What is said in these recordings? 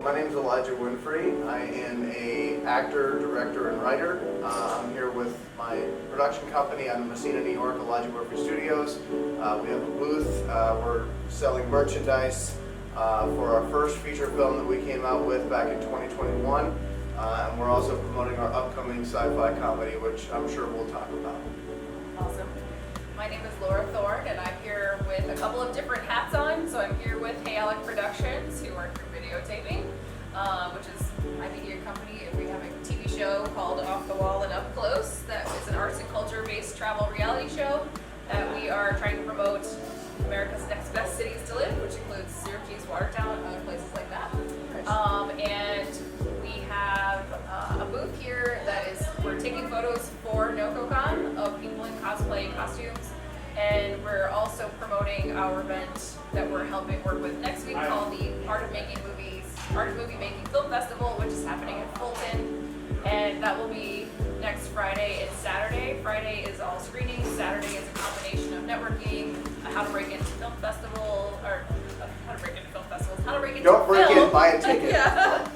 My name is Elijah Winfrey. I am an actor, director, and writer. I'm here with my production company out in Messina, New York, Elijah Winfrey Studios. We have a booth. We're selling merchandise for our first feature film that we came out with back in 2021. And we're also promoting our upcoming sci-fi comedy, which I'm sure we'll talk about. Awesome. My name is Laura Thorne, and I'm here with a couple of different hats on. So I'm here with Hey Alec Productions, who are videotaping, which is my media company, and we have a TV show called Off the Wall and Up Close that is an arts and culture-based travel reality show that we are trying to promote America's next best cities to live, which includes Syracuse, Watertown, and other places like that. And we have a booth here that is, we're taking photos for Nococon of people in cosplay costumes, and we're also promoting our event that we're helping work with next week called the Art of Movie Making Film Festival, which is happening in Fulton, and that will be next Friday and Saturday. Friday is all screenings, Saturday is a combination of networking, how to break into film festival, or how to break into film festivals, how to break into Don't break film. in, buy a ticket. Yeah.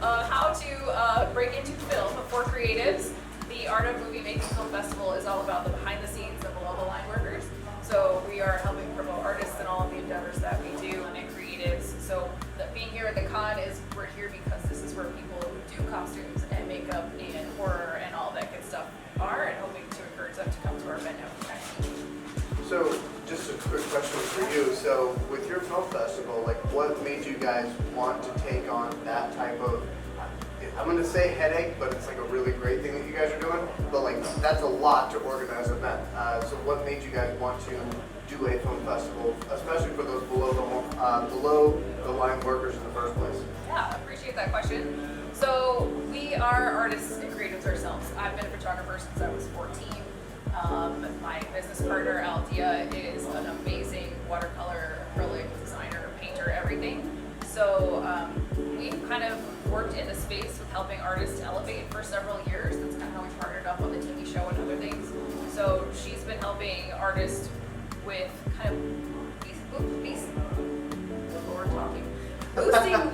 How to break into film for creatives. The Art of Movie Making Film Festival is all about the behind the scenes and below the line workers. So we are helping promote artists and all of the endeavors that we do and creatives. So being here at the con is, we're here because this is where people who do costumes and makeup and horror and all that good stuff are, and hoping to encourage them to come to our event next week. So, just a quick question for you. So, with your film festival, like, what made you guys want to take on that type of, I'm going to say headache, but it's like a really great thing that you guys are doing, but like, that's a lot to organize an event. So what made you guys want to do a film festival, especially for those below the line workers in the first place? Yeah, I appreciate that question. So we are artists and creatives ourselves. I've been a photographer since I was 14. My business partner, Althea, is an amazing watercolor, acrylic designer, painter, everything. So we've kind of worked in the space with helping artists elevate for several years. That's kind of how we partnered up on the TV show and other things. So she's been helping artists with kind of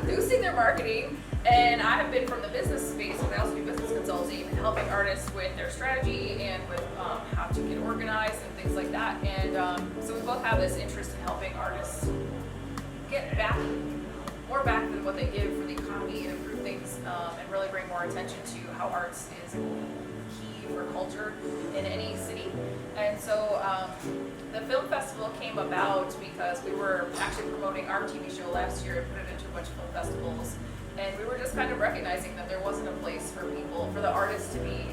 boosting their marketing. And I have been from the business space, and I also do business consulting, helping artists with their strategy and with how to get organized and things like that. And so we both have this interest in helping artists get back, more back than what they give for the economy, and improve things, and really bring more attention to how arts is key for culture in any city. And so the film festival came about because we were actually promoting our TV show last year and put it into a bunch of film festivals. And we were just kind of recognizing that there wasn't a place for people, for the artists to be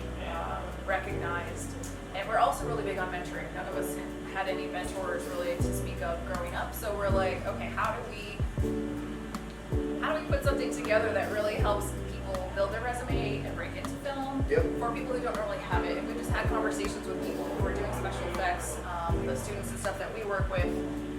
recognized. And we're also really big on mentoring. None of us had any mentors really to speak of growing up. So we're like, okay, how do we put something together that really helps people build their resume and break into film for people who don't really have it? And we just had conversations with people who are doing special effects, the students and stuff that we work with.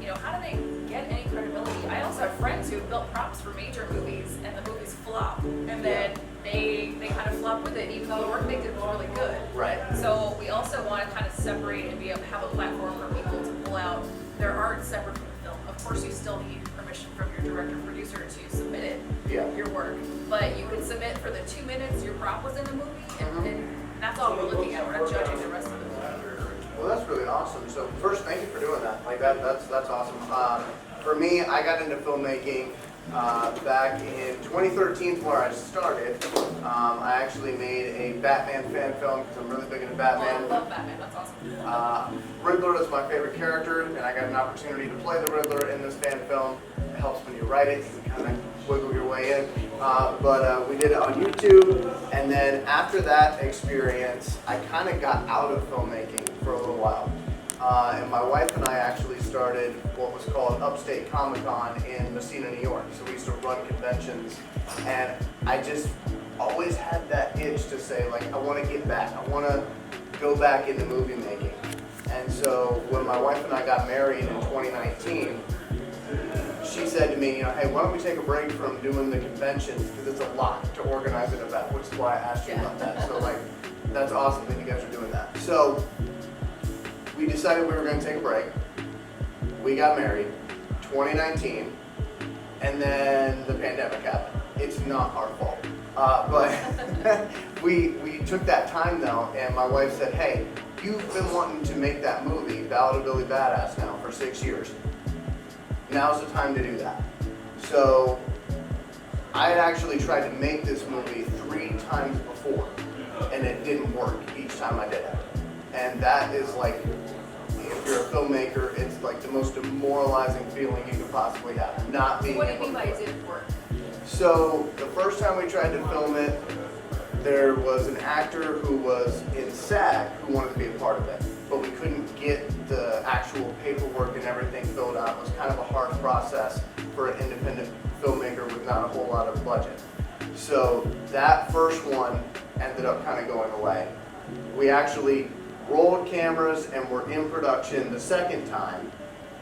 You know, how do they get any credibility? I also have friends who have built props for major movies, and the movies flop, and then they kind of flop with it, even though the work they did was really good. Right. So we also want to kind of separate and have a platform for people to pull out their art separate from the film. Of course, you still need permission from your director producer to submit your work, but you can submit for the 2 minutes your prop was in the movie, and that's all we're looking at. We're not judging the rest of the movie. Well, that's really awesome. So first, thank you for doing that. Like that's awesome. For me, I got into filmmaking back in 2013, where I started. I actually made a Batman fan film because I'm really big into Batman. Oh, I love Batman. That's awesome. Riddler is my favorite character, and I got an opportunity to play the Riddler in this fan film. It helps when you write it; you can kind of wiggle your way in. But we did it on YouTube, and then after that experience, I kind of got out of filmmaking for a little while. And my wife and I actually started what was called Upstate Comicon in Messina, New York. So we used to run conventions, and I just always had that itch to say, like, I want to get back. I want to go back into movie making. And so when my wife and I got married in 2019, she said to me, you know, hey, why don't we take a break from doing the conventions, because it's a lot to organize an event, which is why I asked you about that. So, like, that's awesome that you guys are doing that. So we decided we were going to take a break. We got married 2019, And then the pandemic happened. It's not our fault. But we took that time though, and my wife said, hey, you've been wanting to make that movie, Ballad of Billy Badass, now for 6 years. Now's the time to do that. So I had actually tried to make this movie 3 times before, and it didn't work each time I did it. And that is like, if you're a filmmaker, it's like the most demoralizing feeling you could possibly have, not being able to do it. What do you mean by it didn't work? So the first time we tried to film it, there was an actor who was in SAG who wanted to be a part of it, but we couldn't get the actual paperwork and everything filled out. It was kind of a hard process for an independent filmmaker with not a whole lot of budget. So that first one ended up kind of going away. We actually rolled cameras and were in production the second time,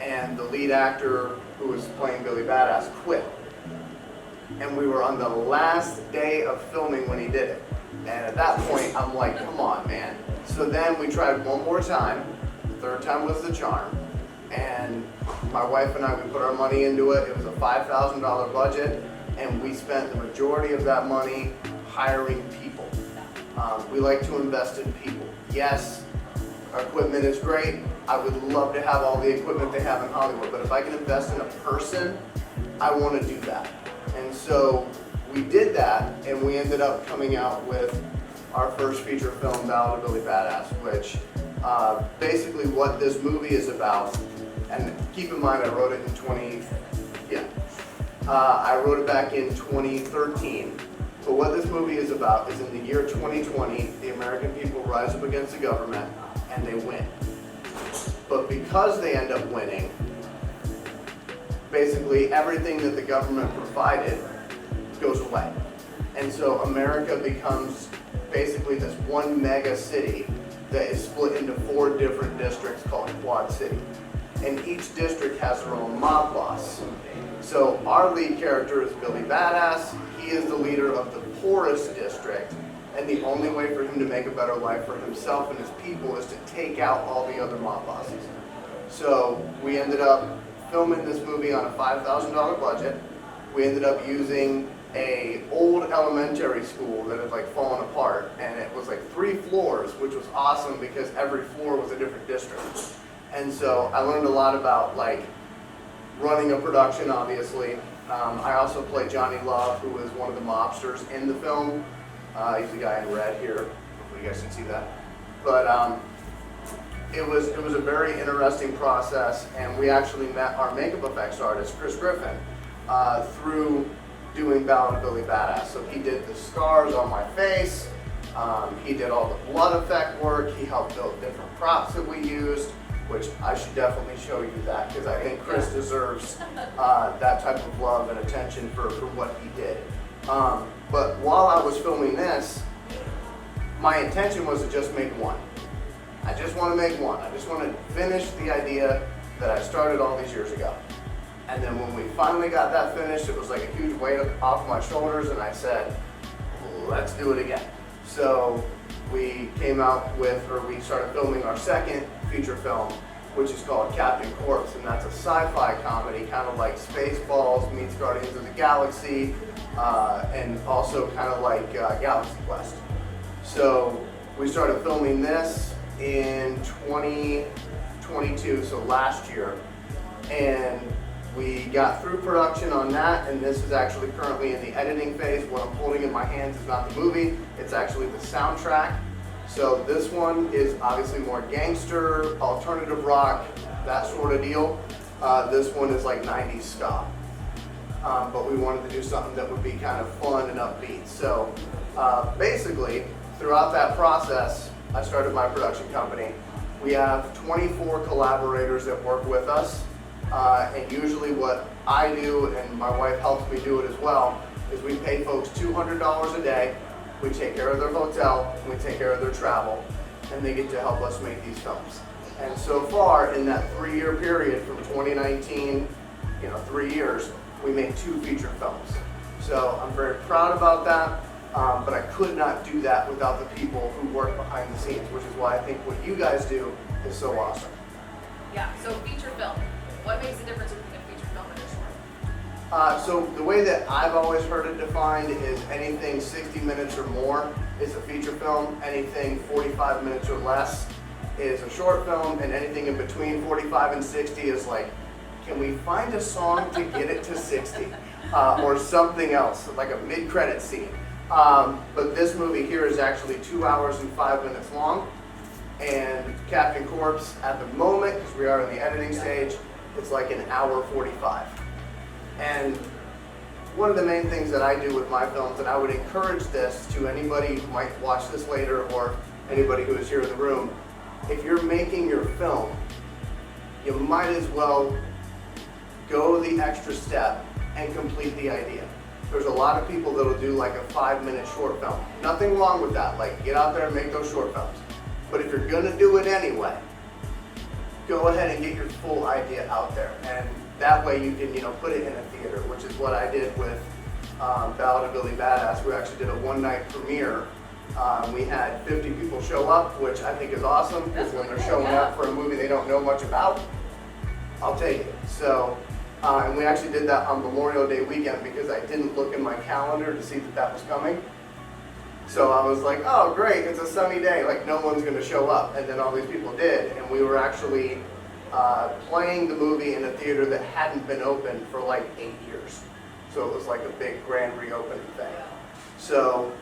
and the lead actor who was playing Billy Badass quit. And we were on the last day of filming when he did it. And at that point, I'm like, come on, man. So then we tried one more time. The third time was the charm. And my wife and I, we put our money into it. It was a $5,000 budget, and we spent the majority of that money hiring people. We like to invest in people. Yes, our equipment is great. I would love to have all the equipment they have in Hollywood, but if I can invest in a person, I want to do that. And so we did that, and we ended up coming out with our first feature film, Ballad of Billy Badass, which basically what this movie is about, and keep in mind I wrote it in I wrote it back in 2013. But what this movie is about is in the year 2020, the American people rise up against the government and they win. But because they end up winning, basically everything that the government provided goes away. And so America becomes basically this one mega city that is split into 4 different districts called Quad City. And each district has their own mob boss. So our lead character is Billy Badass. He is the leader of the poorest district, and the only way for him to make a better life for himself and his people is to take out all the other mob bosses. So we ended up filming this movie on a $5,000 budget. We ended up using a old elementary school that had like fallen apart, and it was like 3 floors, which was awesome because every floor was a different district. And so I learned a lot about like running a production, obviously. I also played Johnny Love, who was one of the mobsters in the film. He's the guy in red here. Hopefully you guys can see that. But it was a very interesting process, and we actually met our makeup effects artist, Chris Griffin, through doing Ballad of Billy Badass. So he did the scars on my face. He did all the blood effect work. He helped build different props that we used, which I should definitely show you that because I think Chris deserves that type of love and attention for what he did. But while I was filming this, my intention was to just make one. I just want to make one. I just want to finish the idea that I started all these years ago. And then when we finally got that finished, it was like a huge weight off my shoulders, and I said, let's do it again. So we came out with, or we started filming our second feature film, which is called Captain Corpse, and that's a sci-fi comedy, kind of like Spaceballs meets Guardians of the Galaxy, and also kind of like Galaxy Quest. So we started filming this in 2022, so last year, and we got through production on that, and this is actually currently in the editing phase. What I'm holding in my hands is not the movie, it's actually the soundtrack. So this one is obviously more gangster, alternative rock, that sort of deal. This one is like 90s ska. But we wanted to do something that would be kind of fun and upbeat. So basically, throughout that process, I started my production company. We have 24 collaborators that work with us. And usually what I do, and my wife helps me do it as well, is we pay folks $200 a day. We take care of their hotel, and we take care of their travel, and they get to help us make these films. And so far, in that 3-year period from 2019, 3 years, we made 2 feature films. So I'm very proud about that, but I could not do that without the people who work behind the scenes, which is why I think what you guys do is so awesome. Yeah, so feature film. What makes the difference between a feature film and a short? So the way that I've always heard it defined is anything 60 minutes or more is a feature film, anything 45 minutes or less is a short film, and anything in between 45 and 60 is like, can we find a song to get it to 60? Or something else, like a mid-credit scene. But this movie here is actually 2 hours and 5 minutes long, and Captain Corpse at the moment, because we are in the editing stage, it's like an hour 45. And one of the main things that I do with my films, and I would encourage this to anybody who might watch this later or anybody who is here in the room, if you're making your film, you might as well go the extra step and complete the idea. There's a lot of people that'll do like a 5-minute short film. Nothing wrong with that, like get out there and make those short films. But if you're gonna do it anyway, go ahead and get your full idea out there. And that way you can, put it in a theater, which is what I did with Ballad of Billy Badass. We actually did a one-night premiere. We had 50 people show up, which I think is awesome, because when they're showing up for a movie they don't know much about, I'll take it. So, and we actually did that on Memorial Day weekend because I didn't look in my calendar to see that that was coming. So I was like, oh great, it's a sunny day, like no one's gonna show up. And then all these people did, and we were actually playing the movie in a theater that hadn't been open for like 8 years. So it was like a big grand reopening thing. So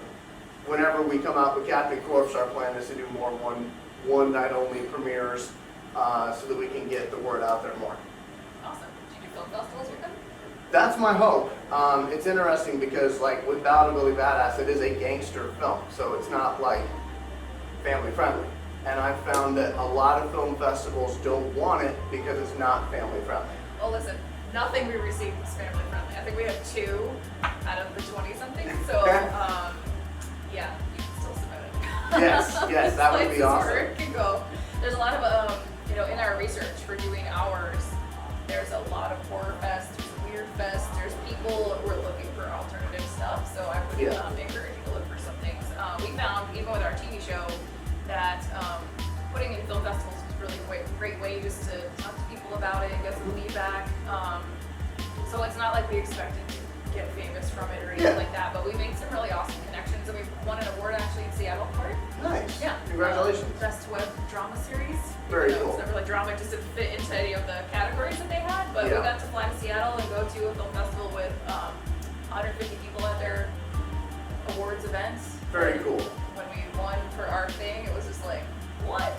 whenever we come out with Captain Corpse, our plan is to do more one night only premieres so that we can get the word out there more. Awesome. Do you do film festivals with them? That's my hope. It's interesting because like with Ballad of Billy Badass, it is a gangster film, so it's not like family friendly. And I've found that a lot of film festivals don't want it because it's not family friendly. Well, listen, nothing we received was family friendly. I think we have 2 out of the 20-something. So, yeah, you can still submit it. Yes, that would be awesome. Where it can go. There's a lot of, in our research for doing ours, there's a lot of horror fest, there's weird fest, there's people who are looking for alternative stuff. So I would encourage you to look for some things. We found, even with our TV show, that putting in film festivals is really a great way just to talk to people about it and get some feedback. So it's not like we expected to get famous from it or anything like that, but we made some really awesome connections, and we won an award actually in Seattle for it. Nice. Yeah. Congratulations. Best web drama series. Very cool. It's not really drama, it just didn't fit into any of the categories that they had, but we got to fly to Seattle and go to a film festival with 150 people at their awards events. Very cool. When we won for our thing, it was just like, what?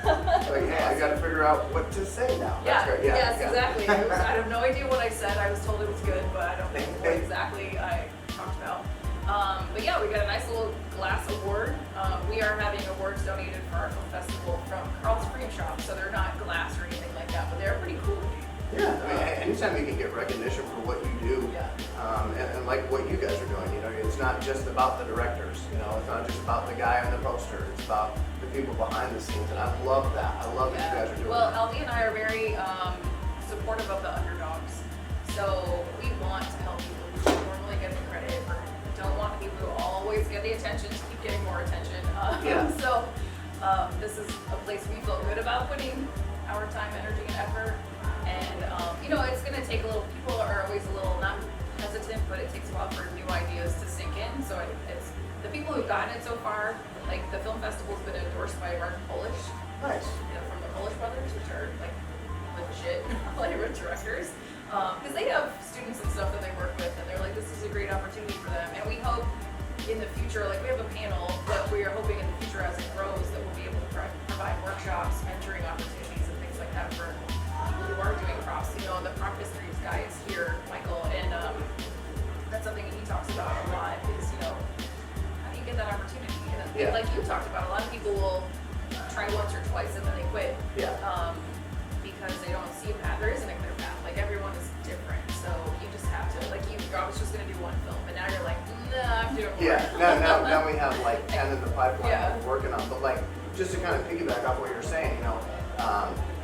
Like, hey, I got to figure out what to say now. That's great. Yes, exactly. I have no idea what I said. I was told it was good, but I don't know what exactly I talked about. But yeah, we got a nice little glass award. We are having awards donated for our film festival from Carl's Cream Shop, so they're not glass or anything like that, but they're pretty cool. Yeah, I mean, anytime you can get recognition for what you do, and like what you guys are doing, it's not just about the directors, it's not just about the guy on the poster, it's about the people behind the scenes, and I love that. I love that you guys are doing Well, that. LD and I are very supportive of the underdogs, so we want to help people who don't normally get the credit or don't want people who always get the attention to keep getting more attention. So this is a place we feel good about putting our time, energy, and effort. And it's going to take a little. People are always a little not hesitant, but it takes a while for new ideas to sink in. So it's the people who've gotten it so far. Like the film festival's been endorsed by Mark Polish. Nice. From the Polish brothers, which are like legit Hollywood directors, because they have students and stuff that they work with, and they're like, this is a great opportunity for them. And we hope in the future, like we have a panel, but we are hoping in the future as it grows that we'll be able to provide workshops, mentoring opportunities, and things like that for people who are doing props. The prop histories guy is here, Michael, and that's something he talks about a lot is, how do you get that opportunity? And like you talked about, a lot of people will try once or twice and then they quit. Because they don't see a path. There isn't a clear path. Like everyone is different. So you just have to, like I was just gonna do one film, but now you're like, nah, I'm doing more. Now we have like 10 in the pipeline that we're working on. But like, just to kind of piggyback off what you're saying,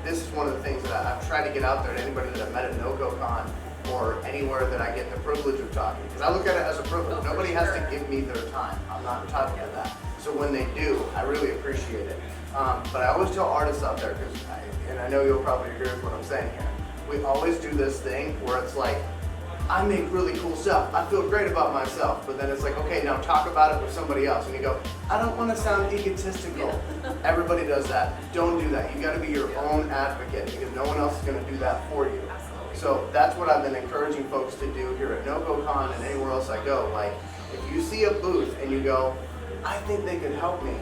this is one of the things that I've tried to get out there to anybody that I've met at Nococon or anywhere that I get the privilege of talking. Because I look at it as a privilege. Nobody has to give me their time. I'm not entitled to that. So when they do, I really appreciate it. But I always tell artists out there, and I know you'll probably agree with what I'm saying here, we always do this thing where it's like, I make really cool stuff. I feel great about myself. But then it's like, okay, now talk about it with somebody else. And you go, I don't want to sound egotistical. Everybody does that. Don't do that. You got to be your own advocate because no one else is going to do that for you. Absolutely. So that's what I've been encouraging folks to do here at Nococon and anywhere else I go. Like, if you see a booth and you go, I think they could help me,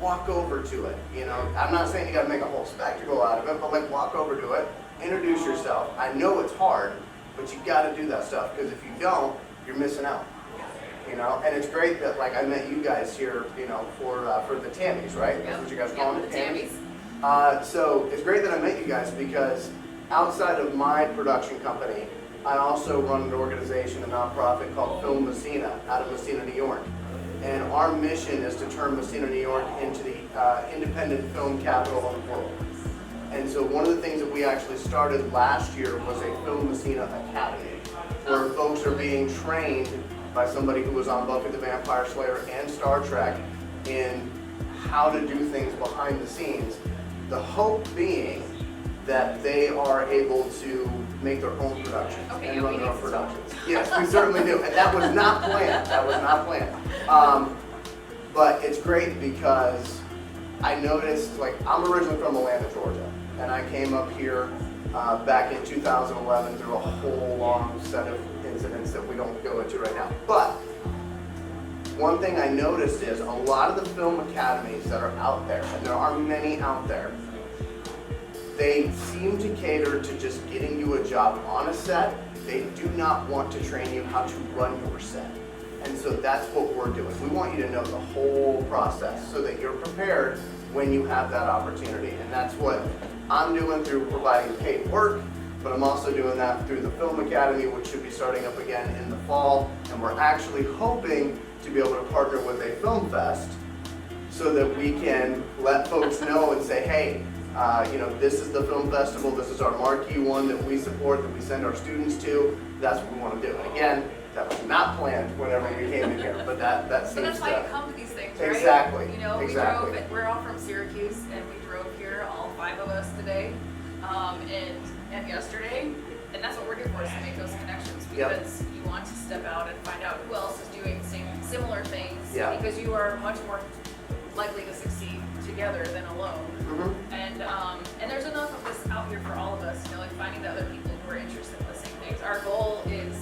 walk over to it. You know, I'm not saying you got to make a whole spectacle out of it, but like walk over to it, introduce yourself. I know it's hard, but you got to do that stuff because if you don't, you're missing out. You know, and it's great that like I met you guys here, you know, for the Tammies, right? That's what you guys call them, the Tammies. So it's great that I met you guys because outside of my production company, I also run an organization, a nonprofit called Film Messina out of Messina, New York. And our mission is to turn Messina, New York into the independent film capital of the world. And so one of the things that we actually started last year was a Film Messina Academy, where folks are being trained by somebody who was on Buffy the Vampire Slayer and Star Trek in how to do things behind the scenes. The hope being that they are able to make their own productions and run their own productions. Yes, we certainly do. And that was not planned. That was not planned. But it's great because I noticed, like, I'm originally from Atlanta, Georgia. And I came up here back in 2011 through a whole long set of incidents that we don't go into right now. But one thing I noticed is a lot of the film academies that are out there, and there are many out there, they seem to cater to just getting you a job on a set. They do not want to train you how to run your set. And so that's what we're doing. We want you to know the whole process so that you're prepared when you have that opportunity. And that's what I'm doing through providing paid work, but I'm also doing that through the Film Academy, which should be starting up again in the fall. And we're actually hoping to be able to partner with a film fest so that we can let folks know and say, hey, you know, this is the film festival, this is our marquee one that we support, that we send our students to. That's what we want to do. And again, that was not planned whenever we came in here, but that seems But that's why you come to these things, right? Exactly. You know, exactly. we're all from Syracuse, and we drove here, all 5 of us today, and yesterday, and that's what we're here for, is to make those connections, because you want to step out and find out who else is doing similar things, because you are much more likely to succeed together than alone. Mm-hmm. And there's enough of this out here for all of us, you know, like finding the other people who are interested in the same things. Our goal is,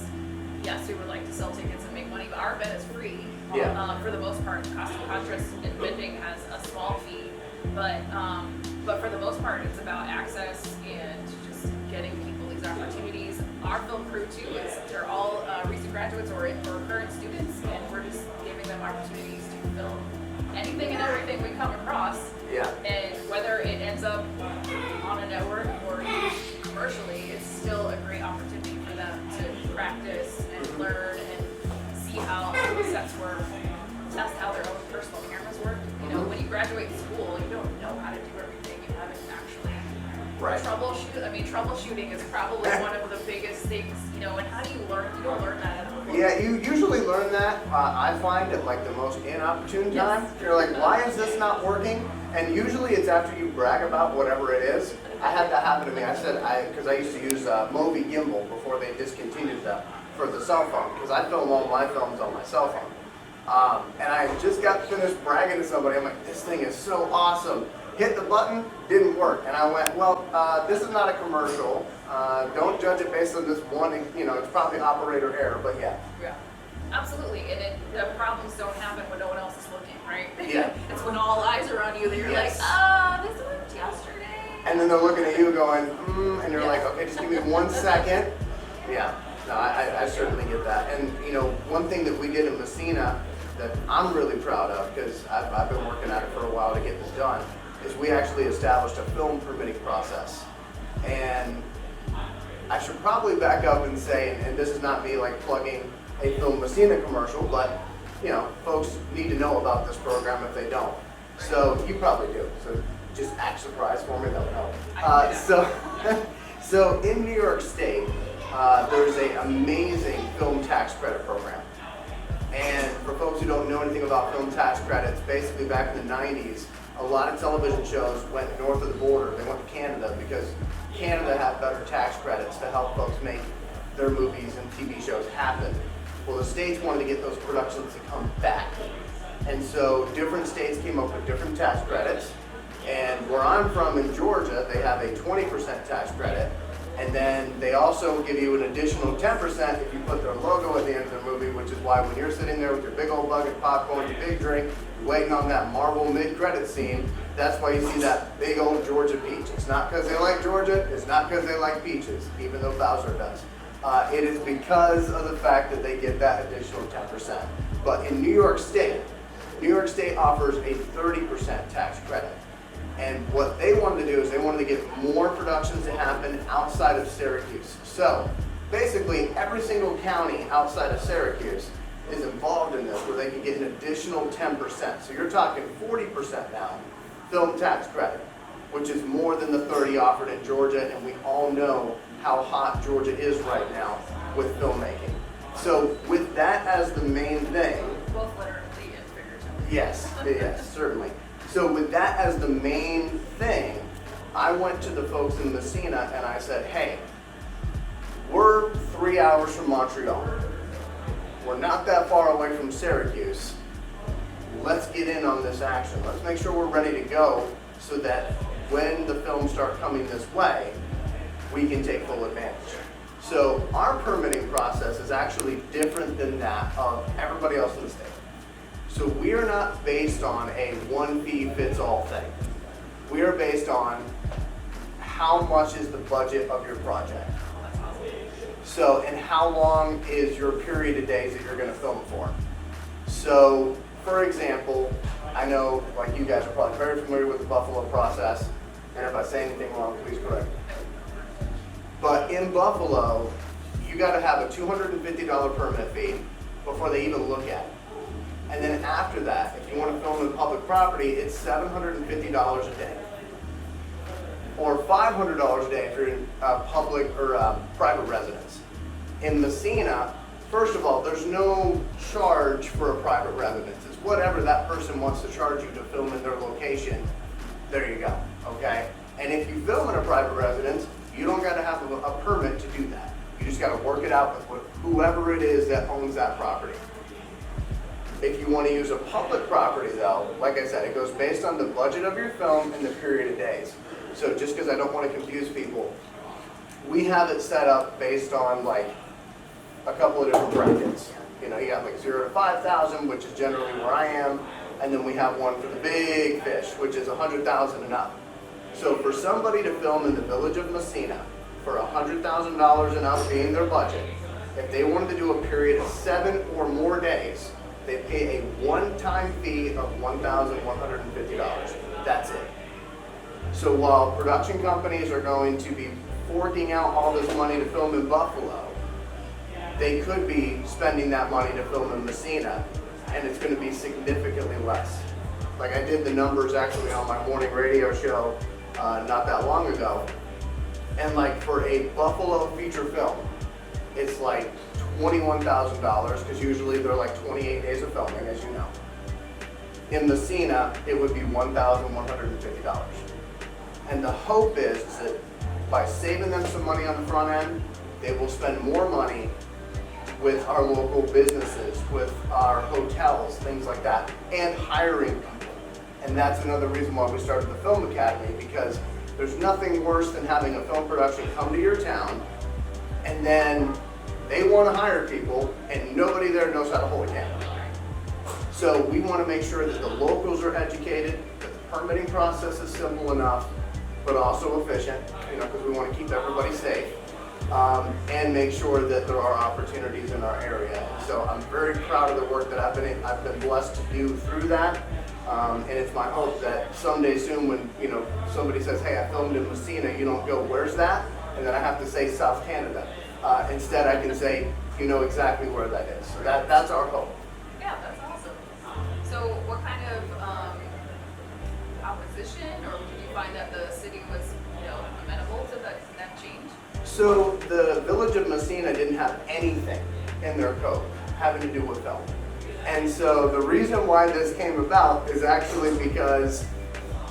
yes, we would like to sell tickets and make money, but our event is free. For the most part. Cost of contrast and vending has a small fee, but for the most part, it's about access and just getting people these opportunities. Our film crew too they're all recent graduates or current students, and we're just giving them opportunities to film anything and everything we come across. And whether it ends up on a network or used commercially, it's still a great opportunity for them to practice and learn and see how sets work, test how their own personal cameras work. You know, when you graduate school, you don't know how to do everything. You haven't actually troubleshoot. I mean, troubleshooting is probably one of the biggest things, you know, and how do you learn? You don't learn that at home. Yeah, you usually learn that, I find, at like the most inopportune time. You're like, why is this not working? And usually it's after you brag about whatever it is. I had that happen to me. I said, because I used to use Movi Gimbal before they discontinued that for the cell phone, because I film all my films on my cell phone. And I just got finished bragging to somebody. I'm like, this thing is so awesome. Hit the button, didn't work. And I went, well, this is not a commercial. Don't judge it based on this one, you know, it's probably operator error, but yeah. Yeah, absolutely. And the problems don't happen when no one else is looking, right? Yeah. It's when all eyes are on you that you're like, this worked yesterday. And then they're looking at you going, and you're like, okay, just give me 1 second. Yeah, no, I certainly get that. And, you know, one thing that we did in Messina that I'm really proud of, because I've been working at it for a while to get this done, is we actually established a film permitting process. And I should probably back up and say, and this is not me like plugging a Film Messina commercial, but you know, folks need to know about this program if they don't. So you probably do. So just act surprised for me, that would help. So in New York State, there's an amazing film tax credit program. And for folks who don't know anything about film tax credits, basically back in the 90s, a lot of television shows went north of the border. They went to Canada because Canada had better tax credits to help folks make their movies and TV shows happen. Well, the states wanted to get those productions to come back. And so different states came up with different tax credits. And where I'm from in Georgia, they have a 20% tax credit. And then they also give you an additional 10% if you put their logo at the end of their movie, which is why when you're sitting there with your big old bucket of popcorn, your big drink, waiting on that Marvel mid-credit scene, that's why you see that big old Georgia peach. It's not because they like Georgia, it's not because they like peaches, even though Bowser does. It is because of the fact that they get that additional 10%. But in New York State offers a 30% tax credit. And what they wanted to do is they wanted to get more productions to happen outside of Syracuse. So basically every single county outside of Syracuse is involved in this where they can get an additional 10%. So you're talking 40% now film tax credit, which is more than the 30 offered in Georgia, and we all know how hot Georgia is right now with filmmaking. So with that as the main thing, Both literally and figuratively. yes, certainly. So with that as the main thing, I went to the folks in Messina and I said, hey, we're 3 hours from Montreal. We're not that far away from Syracuse. Let's get in on this action. Let's make sure we're ready to go so that when the films start coming this way, we can take full advantage. So our permitting process is actually different than that of everybody else in the state. So we are not based on a one-fee-fits-all thing. We are based on how much is the budget of your project. So, and how long is your period of days that you're going to film for. So, for example, I know, like you guys are probably very familiar with the Buffalo process, and if I say anything wrong, please correct me. But in Buffalo, you got to have a $250 permit fee before they even look at it. And then after that, if you want to film in public property, it's $750 a day. Or $500 a day if you're in public or private residence. In Messina, first of all, there's no charge for a private residence. It's whatever that person wants to charge you to film in their location. There you go, okay? And if you film in a private residence, you don't got to have a permit to do that. You just got to work it out with whoever it is that owns that property. If you want to use a public property though, like I said, it goes based on the budget of your film and the period of days. So just because I don't want to confuse people, we have it set up based on like a couple of different brackets. You know, you got like 0 to 5,000, which is generally where I am, and then we have one for the big fish, which is 100,000 and up. So for somebody to film in the village of Messina for $100,000 and up being their budget, if they wanted to do a period of 7 or more days, they pay a one-time fee of $1,150. That's it. So while production companies are going to be forking out all this money to film in Buffalo, they could be spending that money to film in Messina, and it's going to be significantly less. Like I did the numbers actually on my morning radio show not that long ago, and like for a Buffalo feature film, it's like $21,000 because usually they're like 28 days of filming, as you know. In Messina, it would be $1,150. And the hope is that by saving them some money on the front end, they will spend more money with our local businesses, with our hotels, things like that, and hiring people. And that's another reason why we started the Film Academy, because there's nothing worse than having a film production come to your town and then they want to hire people and nobody there knows how to hold a camera. So we want to make sure that the locals are educated, that the permitting process is simple enough, but also efficient, you know, because we want to keep everybody safe. And make sure that there are opportunities in our area. So I'm very proud of the work that I've been blessed to do through that. And it's my hope that someday soon when, you know, somebody says, hey, I filmed in Messina, you don't go, where's that? And then I have to say South Canada. Instead I can say, you know exactly where that is. So that's our hope. Yeah, that's awesome. So what kind of opposition, or did you find that the city was, you know, amenable to that change? So the village of Messina didn't have anything in their code having to do with film. And so the reason why this came about is actually because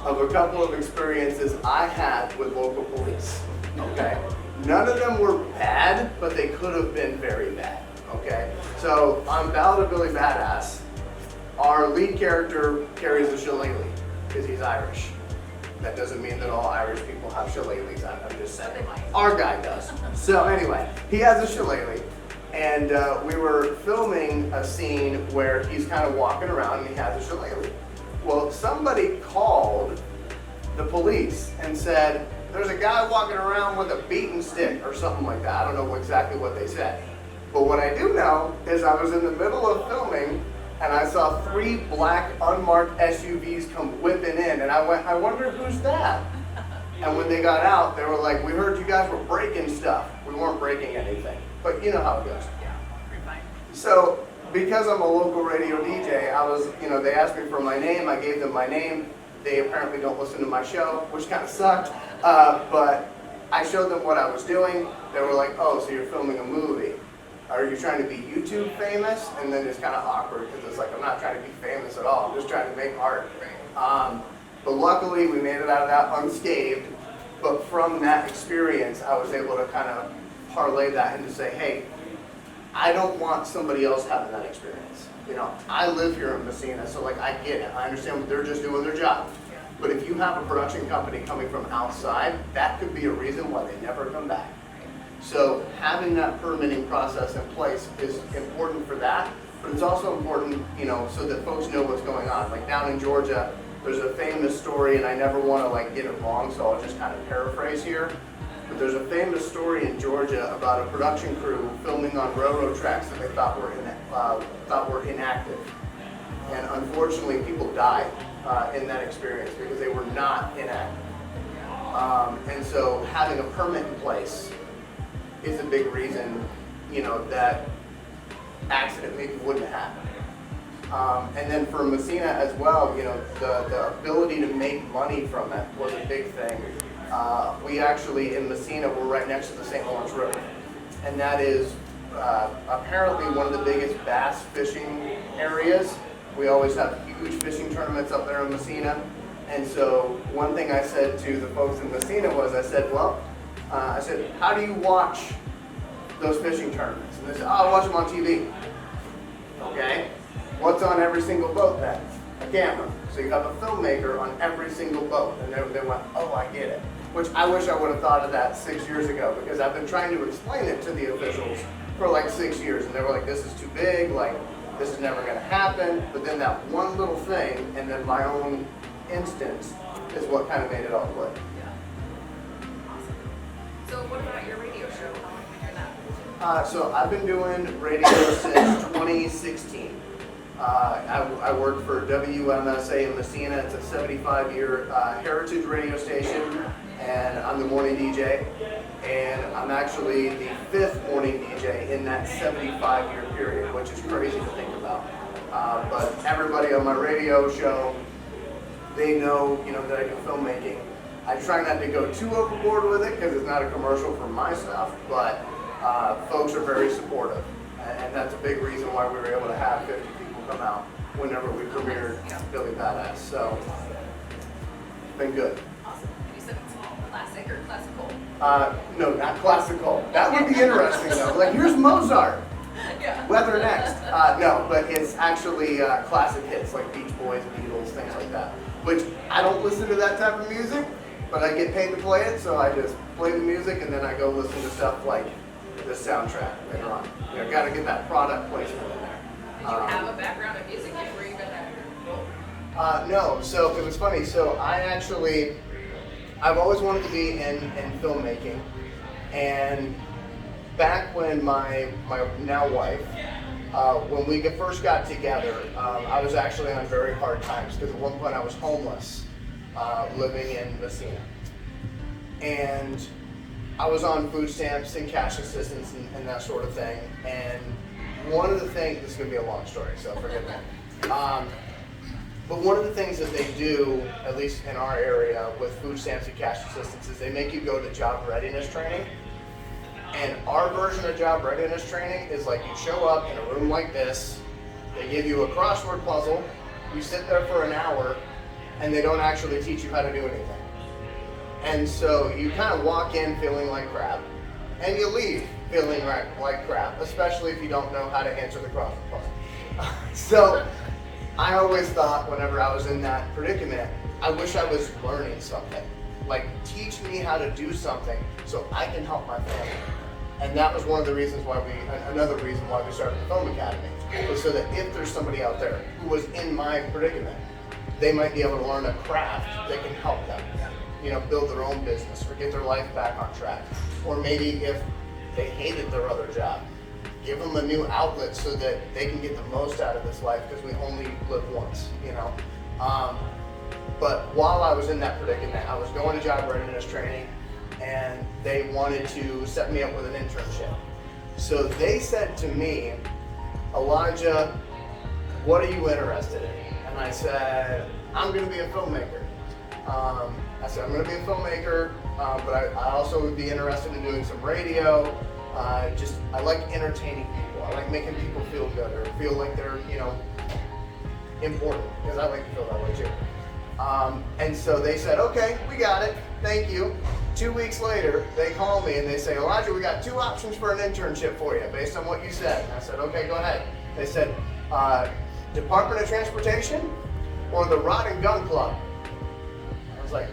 of a couple of experiences I had with local police, okay? None of them were bad, but they could have been very bad, okay? So on Ballad of Billy Badass, our lead character carries a shillelagh because he's Irish. That doesn't mean that all Irish people have shillelaghs, I'm just saying. Our guy does. So anyway, he has a shillelagh, and we were filming a scene where he's kind of walking around and he has a shillelagh. Well, somebody called the police and said, there's a guy walking around with a beaten stick or something like that. I don't know exactly what they said. But what I do know is I was in the middle of filming and I saw 3 black unmarked SUVs come whipping in, and I went, I wonder who's that? And when they got out, they were like, we heard you guys were breaking stuff. We weren't breaking anything, but you know how it goes. Yeah, pretty fine. So because I'm a local radio DJ, I was, they asked me for my name, I gave them my name. They apparently don't listen to my show, which kind of sucked, but I showed them what I was doing. They were like, oh, so you're filming a movie. Are you trying to be YouTube famous? And then it's kind of awkward because it's like, I'm not trying to be famous at all. I'm just trying to make art. But luckily, we made it out of that unscathed. But from that experience, I was able to kind of parlay that into say, hey, I don't want somebody else having that experience. I live here in Messina, so like I get it. I understand what they're just doing their job. But if you have a production company coming from outside, that could be a reason why they never come back. So having that permitting process in place is important for that, but it's also important, so that folks know what's going on. Like down in Georgia, there's a famous story, and I never want to like get it wrong, so I'll just kind of paraphrase here. But there's a famous story in Georgia about a production crew filming on railroad tracks that they thought were inactive, and unfortunately, people died in that experience because they were not inactive. And so having a permit in place is a big reason, that accident maybe wouldn't happen. And then for Messina as well, the ability to make money from it was a big thing. We actually, in Messina, we're right next to the St. Lawrence River. And that is apparently one of the biggest bass fishing areas. We always have huge fishing tournaments up there in Messina. And so one thing I said to the folks in Messina was, I said, how do you watch those fishing tournaments? And they said, oh, I watch them on TV. Okay. What's on every single boat then? A camera. So you have a filmmaker on every single boat. And they went, oh, I get it. Which I wish I would have thought of that 6 years ago, because I've been trying to explain it to the officials for like 6 years. And they were like, this is too big, like this is never gonna happen. But then that one little thing, and then my own instance, is what kind of made it all click. So what about your radio show? How long have you been doing that? So I've been doing radio since 2016. I work for WMSA in Messina. It's a 75-year heritage radio station, and I'm the morning DJ. And I'm actually the 5th morning DJ in that 75-year period, which is crazy to think about. But everybody on my radio show, they know, that I do filmmaking. I try not to go too overboard with it because it's not a commercial for my stuff, but folks are very supportive. And that's a big reason why we were able to have 50 people come out whenever we premiered Billy Badass. So, it's been good. Awesome. You said it's classic or classical? No, not classical. That would be interesting though. Like, here's Mozart. Yeah. Weather next. No, but it's actually classic hits like Beach Boys, Beatles, things like that. Which I don't listen to that type of music, but I get paid to play it, so I just play the music and then I go listen to stuff like the soundtrack later on. Got to get that product placement in there. Did you have a background in music before you got that role? No, so it was funny. So I've always wanted to be in filmmaking, and back when my now wife, when we first got together, I was actually on very hard times because at one point I was homeless, living in Messina. And I was on food stamps and cash assistance and that sort of thing. And one of the things, this is going to be a long story, so forgive me. But one of the things that they do, at least in our area, with food stamps and cash assistance is they make you go to job readiness training. And our version of job readiness training is like you show up in a room like this, they give you a crossword puzzle, you sit there for an hour, and they don't actually teach you how to do anything. And so you kind of walk in feeling like crap, and you leave feeling like crap, especially if you don't know how to answer the crossword puzzle. So I always thought whenever I was in that predicament, I wish I was learning something. Like, teach me how to do something so I can help my family. And that was one of the reasons why another reason why we started the Film Academy, was so that if there's somebody out there who was in my predicament, they might be able to learn a craft that can help them, you know, build their own business or get their life back on track. Or maybe if they hated their other job, give them a new outlet so that they can get the most out of this life, because we only live once, you know. But while I was in that predicament, I was going to job readiness training, and they wanted to set me up with an internship. So they said to me, Elijah, what are you interested in? And I said, I'm going to be a filmmaker. I said, I'm going to be a filmmaker, but I also would be interested in doing some radio. I like entertaining people. I like making people feel good or feel like they're, you know, important, because I like to feel that way too. And so they said, okay, we got it. Thank you. 2 weeks later, they call me and they say, Elijah, we got 2 options for an internship for you based on what you said. And I said, okay, go ahead. They said, Department of Transportation or the Rod and Gun Club? I was like,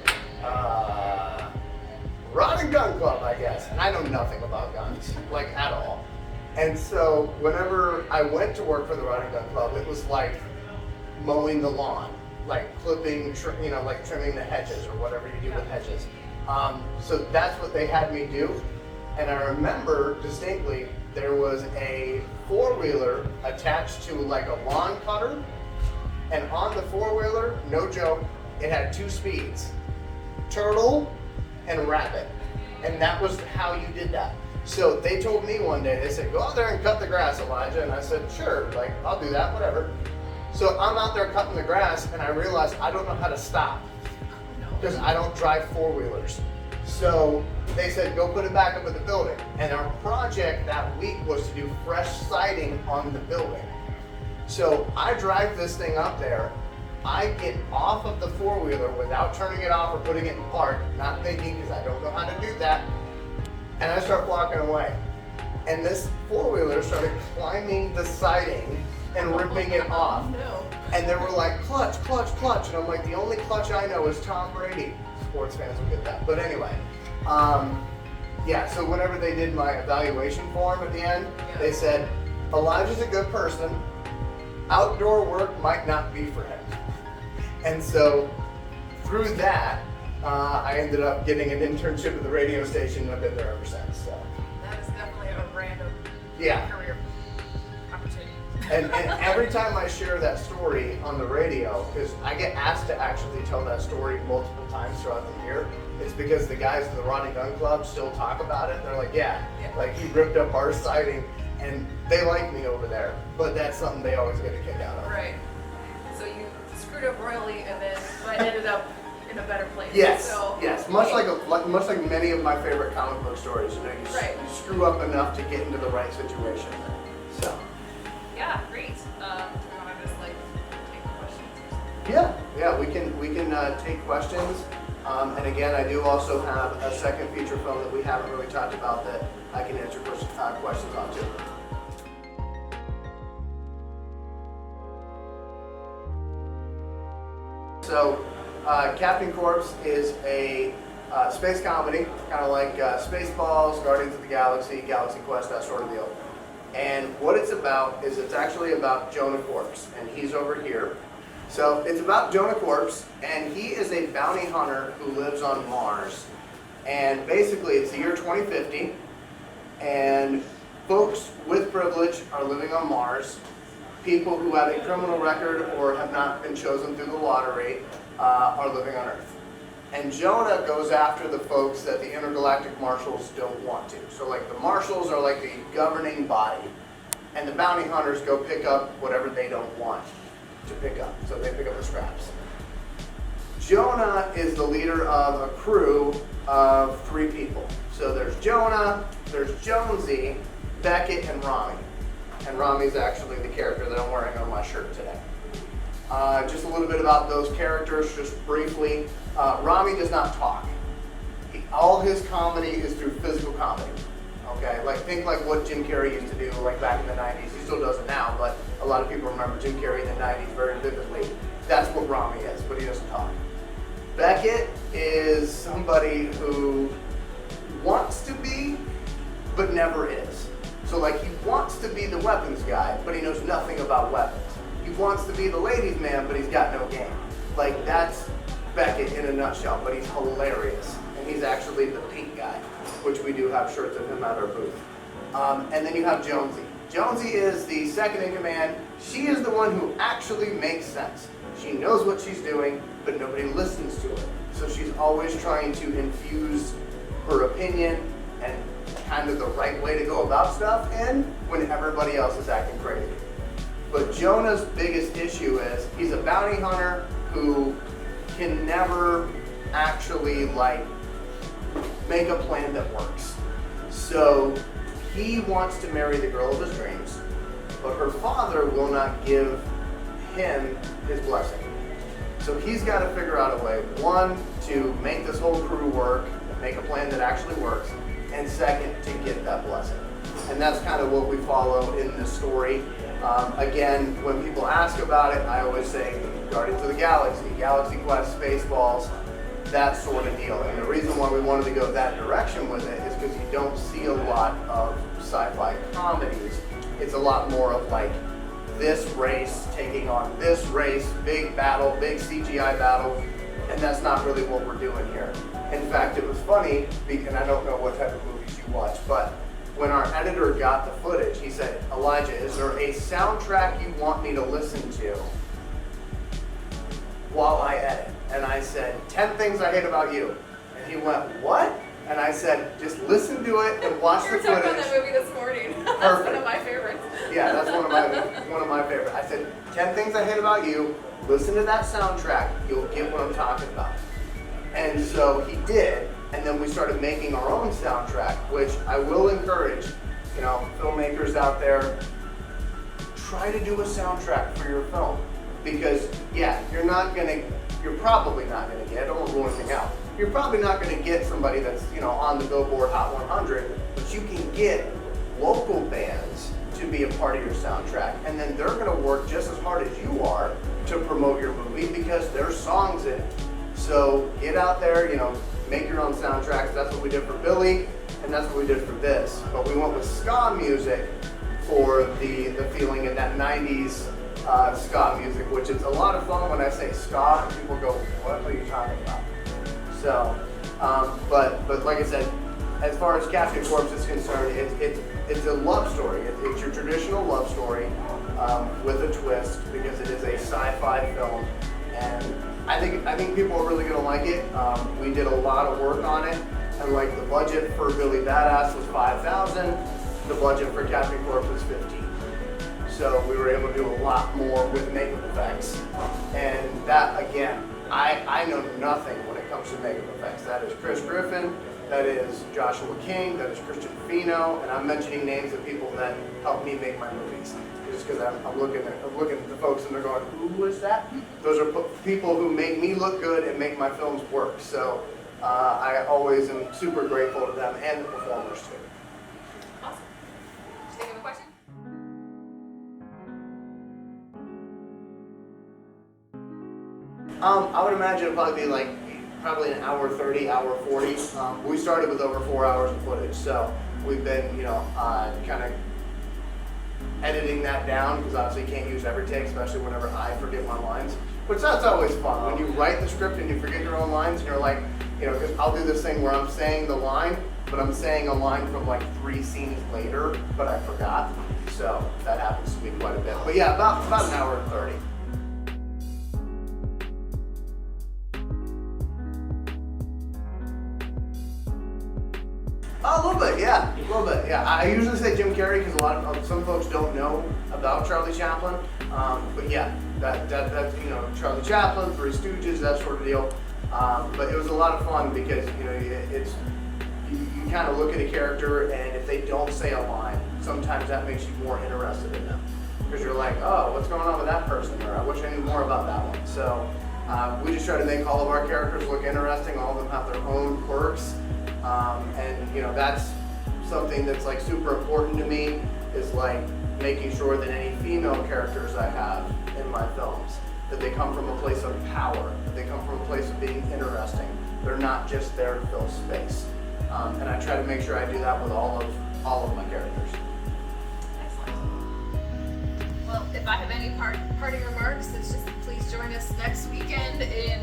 Rod and Gun Club, I guess. And I know nothing about guns, like at all. And so whenever I went to work for the Rod and Gun Club, it was like mowing the lawn, like clipping, you know, like trimming the hedges or whatever you do with hedges. So that's what they had me do. And I remember distinctly, there was a 4-wheeler attached to like a lawn cutter. And on the 4-wheeler, no joke, it had 2 speeds, turtle and rabbit. And that was how you did that. So they told me one day, they said, go out there and cut the grass, Elijah. And I said, sure, like, I'll do that, whatever. So I'm out there cutting the grass, and I realized I don't know how to stop, because I don't drive 4-wheelers. So they said, go put it back up in the building. And our project that week was to do fresh siding on the building. So I drive this thing up there. I get off of the 4-wheeler without turning it off or putting it in park, not thinking, because I don't know how to do that. And I start walking away. And this 4-wheeler started climbing the siding and ripping it off. No. And they were like, clutch, clutch, clutch. And I'm like, the only clutch I know is Tom Brady. Sports fans will get that. But anyway, yeah, so whenever they did my evaluation form at the end, they said, Elijah's a good person. Outdoor work might not be for him. And so through that, I ended up getting an internship at the radio station, and I've been there ever since. So That is definitely a random yeah. career opportunity. And every time I share that story on the radio, because I get asked to actually tell that story multiple times throughout the year, it's because the guys in the Rod and Gun Club still talk about it. They're like, yeah, like he ripped up our siding, and they like me over there. But that's something they always get a kick out of. Right. So you screwed up royally, and then but ended up in a better place. Yes, So, yes. Much like many of my favorite comic book stories, you know, you screw up enough to get into the right situation. So. Yeah, great. Do we want to just like take questions? Yeah, we can take questions. And again, I do also have a second feature film that we haven't really talked about that I can answer questions on too. So, Captain Corpse is a space comedy, kind of like Spaceballs, Guardians of the Galaxy, Galaxy Quest, that sort of deal. And what it's about is it's actually about Jonah Corpse, and he's over here. So it's about Jonah Corpse, and he is a bounty hunter who lives on Mars. And basically it's the year 2050, and folks with privilege are living on Mars. People who have a criminal record or have not been chosen through the lottery are living on Earth. And Jonah goes after the folks that the intergalactic marshals don't want to. So like the marshals are like the governing body, and the bounty hunters go pick up whatever they don't want to pick up. So they pick up the scraps. Jonah is the leader of a crew of 3 people. So there's Jonah, there's Jonesy, Beckett, and Rami. And Rami's actually the character that I'm wearing on my shirt today. Just a little bit about those characters, just briefly. Rami does not talk. All his comedy is through physical comedy. Okay, like think like what Jim Carrey used to do like back in the 90s. He still does it now, but a lot of people remember Jim Carrey in the 90s very vividly. That's what Rami is, but he doesn't talk. Beckett is somebody who wants to be, but never is. So like he wants to be the weapons guy, but he knows nothing about weapons. He wants to be the ladies' man, but he's got no game. Like that's Beckett in a nutshell, but he's hilarious. And he's actually the pink guy, which we do have shirts of him at our booth. And then you have Jonesy. Jonesy is the second in command. She is the one who actually makes sense. She knows what she's doing, but nobody listens to her. So she's always trying to infuse her opinion and kind of the right way to go about stuff in when everybody else is acting crazy. But Jonah's biggest issue is he's a bounty hunter who can never actually like make a plan that works. So he wants to marry the girl of his dreams, but her father will not give him his blessing. So he's got to figure out a way, one, to make this whole crew work, make a plan that actually works, and second, to get that blessing. And that's kind of what we follow in this story. Again, when people ask about it, I always say Guardians of the Galaxy, Galaxy Quest, Spaceballs, that sort of deal. And the reason why we wanted to go that direction with it is because you don't see a lot of sci-fi comedies. It's a lot more of like this race taking on this race, big battle, big CGI battle, and that's not really what we're doing here. In fact, it was funny, and I don't know what type of movies you watch, but when our editor got the footage, he said, Elijah, is there a soundtrack you want me to listen to while I edit? And I said, 10 Things I Hate About You. And he went, what? And I said, just listen to it and watch the footage. We were talking about that movie this morning. That's one of my favorites. Yeah, that's one of my favorites. I said, 10 Things I Hate About You, listen to that soundtrack, you'll get what I'm talking about. And so he did, and then we started making our own soundtrack, which I will encourage, filmmakers out there, try to do a soundtrack for your film. Because, yeah, you're probably not gonna get, I don't want to rule anything out, you're probably not gonna get somebody that's, on the Billboard Hot 100, but you can get local bands to be a part of your soundtrack, and then they're gonna work just as hard as you are to promote your movie because there's songs in it. So get out there, make your own soundtracks. That's what we did for Billy, and that's what we did for this. But we went with ska music for the feeling in that 90s ska music, which is a lot of fun. When I say ska, people go, what are you talking about? So, but like I said, as far as Captain Corpse is concerned, it's a love story. It's your traditional love story with a twist because it is a sci-fi film, and I think people are really gonna like it. We did a lot of work on it, and like the budget for Billy Badass was $5,000. The budget for Captain Corpse was $15,000. So we were able to do a lot more with makeup effects, and that again, I know nothing when it comes to makeup effects. That is Chris Griffin, that is Joshua King, that is Christian Fino, and I'm mentioning names of people that helped me make my movies. Just because I'm looking at the folks and they're going, who is that? Those are people who make me look good and make my films work. So I always am super grateful to them and the performers too. Awesome. Did you think of a question? I would imagine it'd probably be probably an hour 30, hour 40. We started with over 4 hours of footage, so we've been, kind of editing that down because obviously you can't use every take, especially whenever I forget my lines. Which that's always fun. When you write the script and you forget your own lines and you're like, because I'll do this thing where I'm saying the line, but I'm saying a line from like 3 scenes later, but I forgot. So that happens to me quite a bit. But yeah, about an hour and 30. A little bit, yeah. A little bit, yeah. I usually say Jim Carrey because some folks don't know about Charlie Chaplin. But yeah, that Charlie Chaplin, Three Stooges, that sort of deal. But it was a lot of fun because you kind of look at a character, and if they don't say a line, sometimes that makes you more interested in them because you're like, oh, what's going on with that person? Or I wish I knew more about that one. So we just try to make all of our characters look interesting. All of them have their own quirks. And something that's like super important to me is like making sure that any female characters I have in my films, that they come from a place of power, that they come from a place of being interesting. They're not just there to fill space. And I try to make sure I do that with all of my characters. Excellent. Well, if I have any parting remarks, it's just please join us next weekend in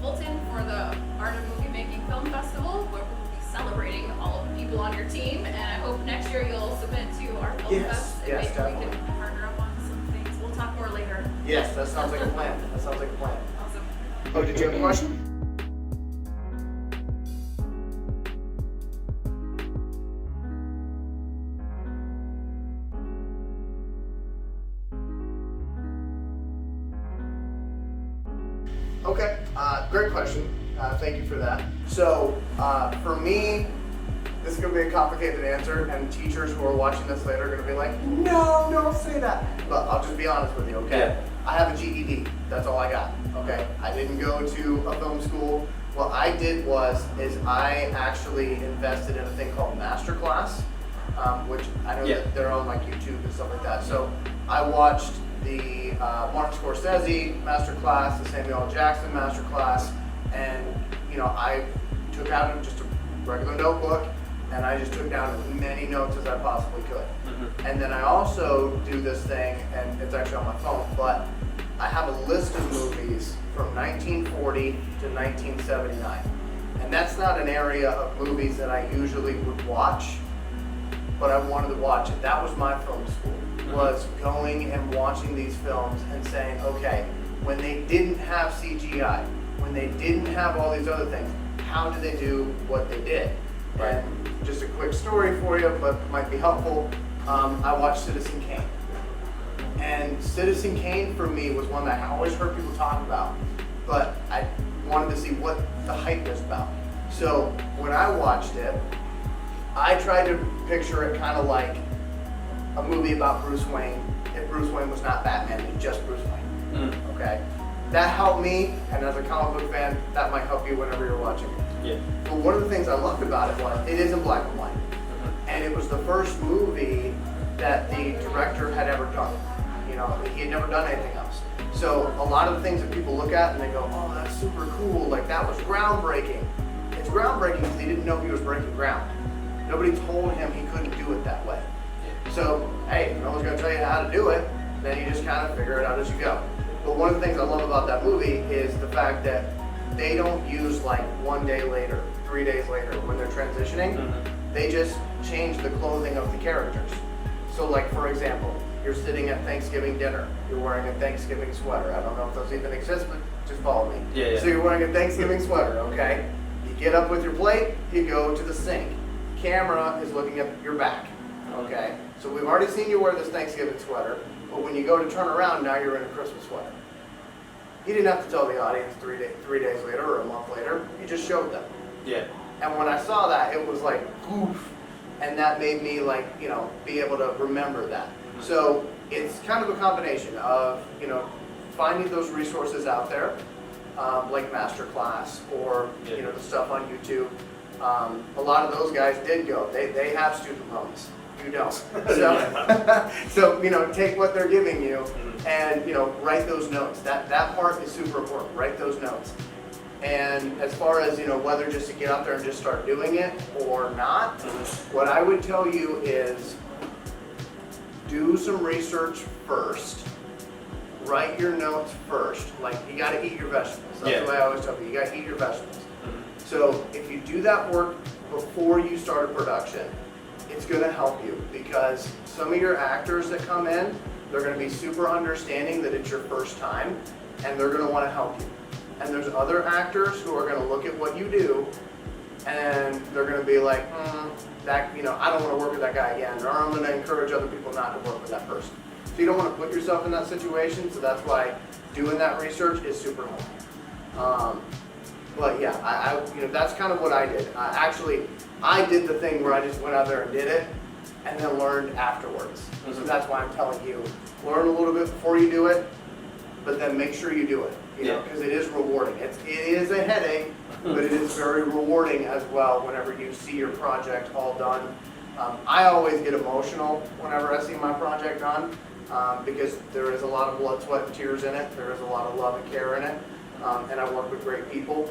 Fulton for the Art of Movie Making Film Festival, where we will be celebrating all of the people on your team. And I hope next year you'll submit to our film fest, and yes, maybe definitely. we can partner up on some things. We'll talk more later. Yes, that sounds like a plan. That sounds like a plan. Awesome. Oh, did you have a question? Okay, great question. Thank you for that. So, for me, this is going to be a complicated answer, and teachers who are watching this later are going to be like, no, don't say that. But I'll just be honest with you, okay? Yeah. I have a GED. That's all I got, okay? I didn't go to a film school. What I did is I actually invested in a thing called Masterclass, which I know that they're on like YouTube and stuff like that. So I watched the Martin Scorsese Masterclass, the Samuel L. Jackson Masterclass, and I took out just a regular notebook, and I just took down as many notes as I possibly could. Mm-hmm. And then I also do this thing, and it's actually on my phone, but I have a list of movies from 1940 to 1979. And that's not an area of movies that I usually would watch, but I wanted to watch it. That was my film school, was going and watching these films and saying, okay, when they didn't have CGI, when they didn't have all these other things, how did they do what they did? Right. And just a quick story for you, but might be helpful. I watched Citizen Kane. And Citizen Kane for me was one that I always heard people talk about, but I wanted to see what the hype was about. So when I watched it, I tried to picture it kind of like a movie about Bruce Wayne. If Bruce Wayne was not Batman, it was just Bruce Wayne. Okay? That helped me, and as a comic book fan, that might help you whenever you're watching it. Yeah. But one of the things I loved about it was it is in black and white. And it was the first movie that the director had ever done. He had never done anything else. So a lot of the things that people look at and they go, oh, that's super cool, like that was groundbreaking. It's groundbreaking because he didn't know he was breaking ground. Nobody told him he couldn't do it that way. So, hey, no one's gonna tell you how to do it, then you just kind of figure it out as you go. But one of the things I love about that movie is the fact that they don't use like 1 day later, 3 days later when they're transitioning. They just change the clothing of the characters. So like, for example, you're sitting at Thanksgiving dinner, you're wearing a Thanksgiving sweater. I don't know if those even exist, but just follow me. Yeah. So you're wearing a Thanksgiving sweater, okay? You get up with your plate, you go to the sink. Camera is looking at your back, okay? So we've already seen you wear this Thanksgiving sweater, but when you go to turn around, now you're in a Christmas sweater. You didn't have to tell the audience 3 days later or a month later, you just showed them. Yeah. And when I saw that, it was like, oof. And that made me like, be able to remember that. So it's kind of a combination of, finding those resources out there, like Masterclass or, the stuff on YouTube. A lot of those guys did go. They have student loans. You don't. So, take what they're giving you and, write those notes. That part is super important. Write those notes. And as far as, whether just to get out there and just start doing it or not, what I would tell you is do some research first. Write your notes first. Like, you got to eat your vegetables. That's the way I always tell you. You got to eat your vegetables. So if you do that work before you start a production, it's going to help you because some of your actors that come in, they're going to be super understanding that it's your first time and they're going to want to help you. And there's other actors who are going to look at what you do and they're going to be like, I don't want to work with that guy again, or I'm going to encourage other people not to work with that person. So you don't want to put yourself in that situation, so that's why doing that research is super important. But yeah, that's kind of what I did. I did the thing where I just went out there and did it, and then learned afterwards. So that's why I'm telling you, learn a little bit before you do it, but then make sure you do it, you know, because it is rewarding. It is a headache, but it is very rewarding as well whenever you see your project all done. I always get emotional whenever I see my project done, because there is a lot of blood, sweat, and tears in it. There is a lot of love and care in it, and I work with great people.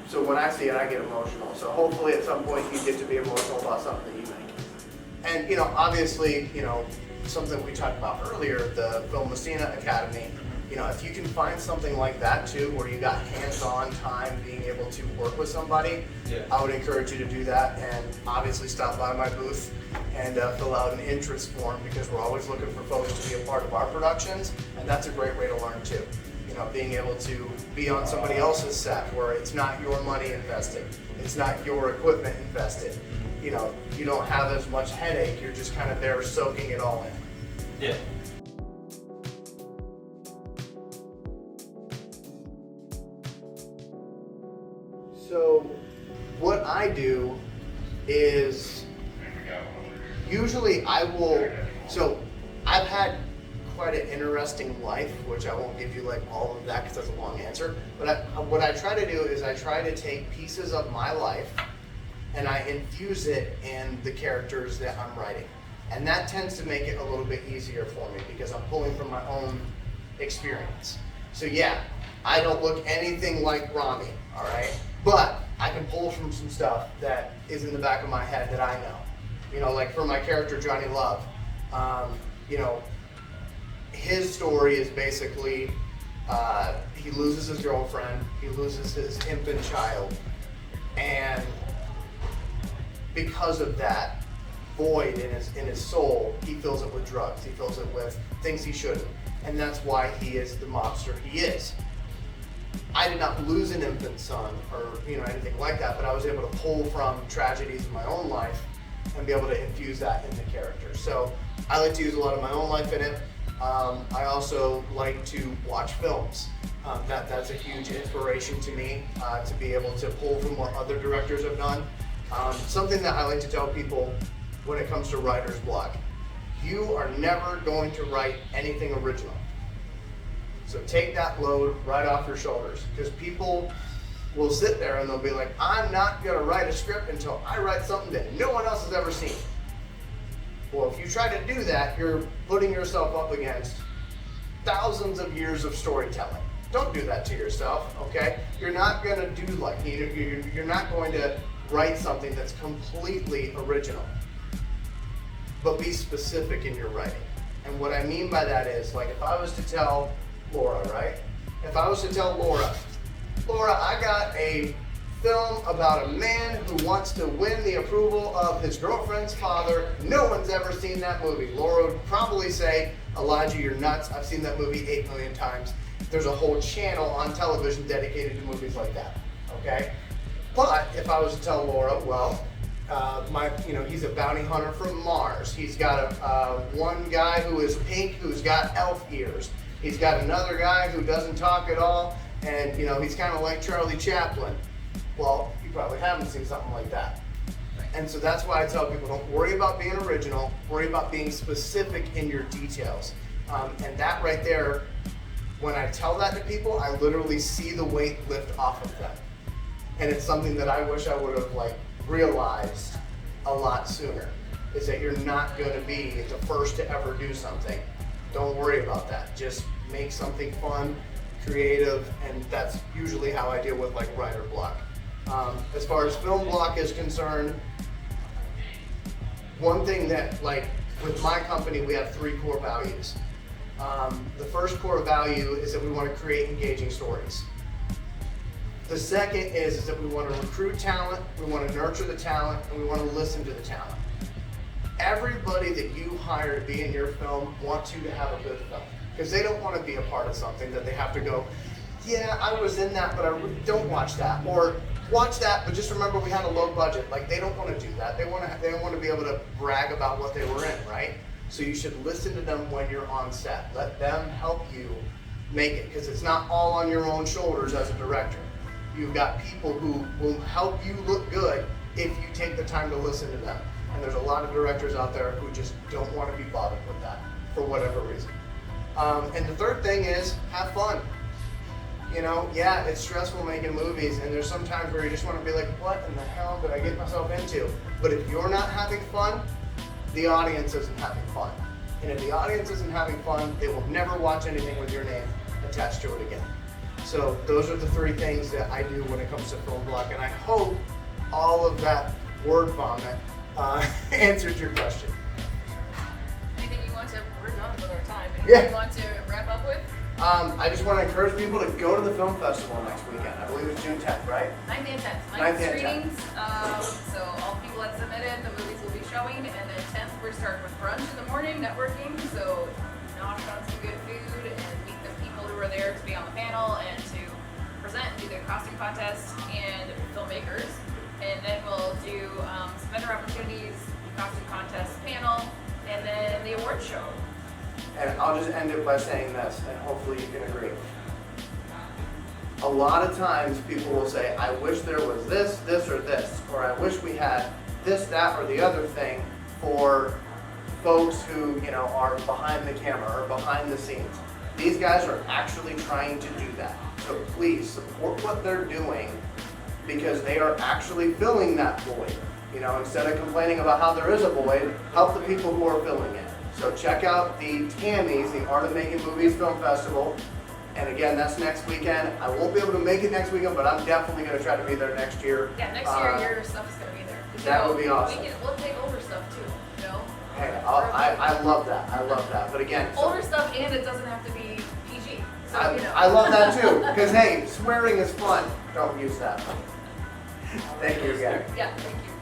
So when I see it, I get emotional. So hopefully at some point you get to be emotional about something that you make. And, you know, obviously, you know, something we talked about earlier, the Film Messina Academy, you know, if you can find something like that too, where you got hands-on time being able to work with somebody, I would encourage you to do that, and obviously stop by my booth and fill out an interest form, because we're always looking for folks to be a part of our productions, and that's a great way to learn too. You know, being able to be on somebody else's set where it's not your money invested, it's not your equipment invested. You know, you don't have as much headache, you're just kind of there soaking it all in. Yeah. So what I do is usually so I've had quite an interesting life, which I won't give you like all of that because that's a long answer, but what I try to do is I try to take pieces of my life and I infuse it in the characters that I'm writing. And that tends to make it a little bit easier for me because I'm pulling from my own experience. So yeah, I don't look anything like Rami, all right? But I can pull from some stuff that is in the back of my head that I know. You know, like for my character, Johnny Love, you know, his story is basically, he loses his girlfriend, he loses his infant child, and because of that void in his soul, he fills it with drugs, he fills it with things he shouldn't, and that's why he is the mobster he is. I did not lose an infant son or anything like that, but I was able to pull from tragedies in my own life and be able to infuse that in the character. So I like to use a lot of my own life in it. I also like to watch films. That's a huge inspiration to me, to be able to pull from what other directors have done. Something that I like to tell people when it comes to writer's block: you are never going to write anything original. So take that load right off your shoulders, because people will sit there and they'll be like, I'm not going to write a script until I write something that no one else has ever seen. Well, if you try to do that, you're putting yourself up against thousands of years of storytelling. Don't do that to yourself, okay? You're not going to do like, you're not going to write something that's completely original, but be specific in your writing. And what I mean by that is, like, if I was to tell Laura, right? If I was to tell Laura, I got a film about a man who wants to win the approval of his girlfriend's father. No one's ever seen that movie. Laura would probably say, Elijah, you're nuts. I've seen that movie 8 million times. There's a whole channel on television dedicated to movies like that, okay? But if I was to tell Laura, well, he's a bounty hunter from Mars. He's got one guy who is pink who's got elf ears. He's got another guy who doesn't talk at all, and he's kind of like Charlie Chaplin. Well, you probably haven't seen something like that. And so that's why I tell people, don't worry about being original, worry about being specific in your details. And that right there, when I tell that to people, I literally see the weight lift off of them. And it's something that I wish I would have realized a lot sooner, is that you're not going to be the first to ever do something. Don't worry about that. Just make something fun, creative, and that's usually how I deal with writer block. As far as film block is concerned, one thing that with my company, we have 3 core values. The first core value is that we want to create engaging stories. The second is that we want to recruit talent, we want to nurture the talent, and we want to listen to the talent. Everybody that you hire to be in your film wants you to have a good film, because they don't want to be a part of something that they have to go, yeah, I was in that, but I don't watch that, or watch that, but just remember we had a low budget. They don't want to do that. They want to be able to brag about what they were in, right? So you should listen to them when you're on set. Let them help you make it, because it's not all on your own shoulders as a director. You've got people who will help you look good if you take the time to listen to them. And there's a lot of directors out there who just don't want to be bothered with that for whatever reason. And the third thing is have fun. You know, yeah, it's stressful making movies, and there's some times where you just want to be like, what in the hell did I get myself into? But if you're not having fun, the audience isn't having fun. And if the audience isn't having fun, they will never watch anything with your name attached to it again. So those are the three things that I do when it comes to film block, and I hope all of that word vomit answered your question. Anything you want to, we're done with our time. Yeah. Anything you want to wrap up with? I just want to encourage people to go to the film festival next weekend. I believe it's June 10th, right? 9th and 10th. 9th 9th and 10th. screenings. So all people that submitted, the movies will be showing. And then 10th, we're starting with brunch in the morning, networking. So nosh on some good food and meet the people who are there to be on the panel and to present and do their costume contest and filmmakers. And then we'll do some vendor opportunities, costume contest panel, and then the award show. And I'll just end it by saying this, and hopefully you can agree. A lot of times people will say, I wish there was this, this, or this, or I wish we had this, that, or the other thing for folks who, you know, are behind the camera or behind the scenes. These guys are actually trying to do that. So please support what they're doing because they are actually filling that void. You know, instead of complaining about how there is a void, help the people who are filling it. So check out the TAMI's, the Art of Making Movies Film Festival. And again, that's next weekend. I won't be able to make it next weekend, but I'm definitely going to try to be there next year. Yeah, next year your stuff is going to be there. That would be awesome. We'll take older stuff too, you know? Hey, I love that. I love that. But again, Older stuff, and it doesn't have to be PG. So, you know. I love that too. Because hey, swearing is fun. Don't use that. Thank you again. Yeah, thank you.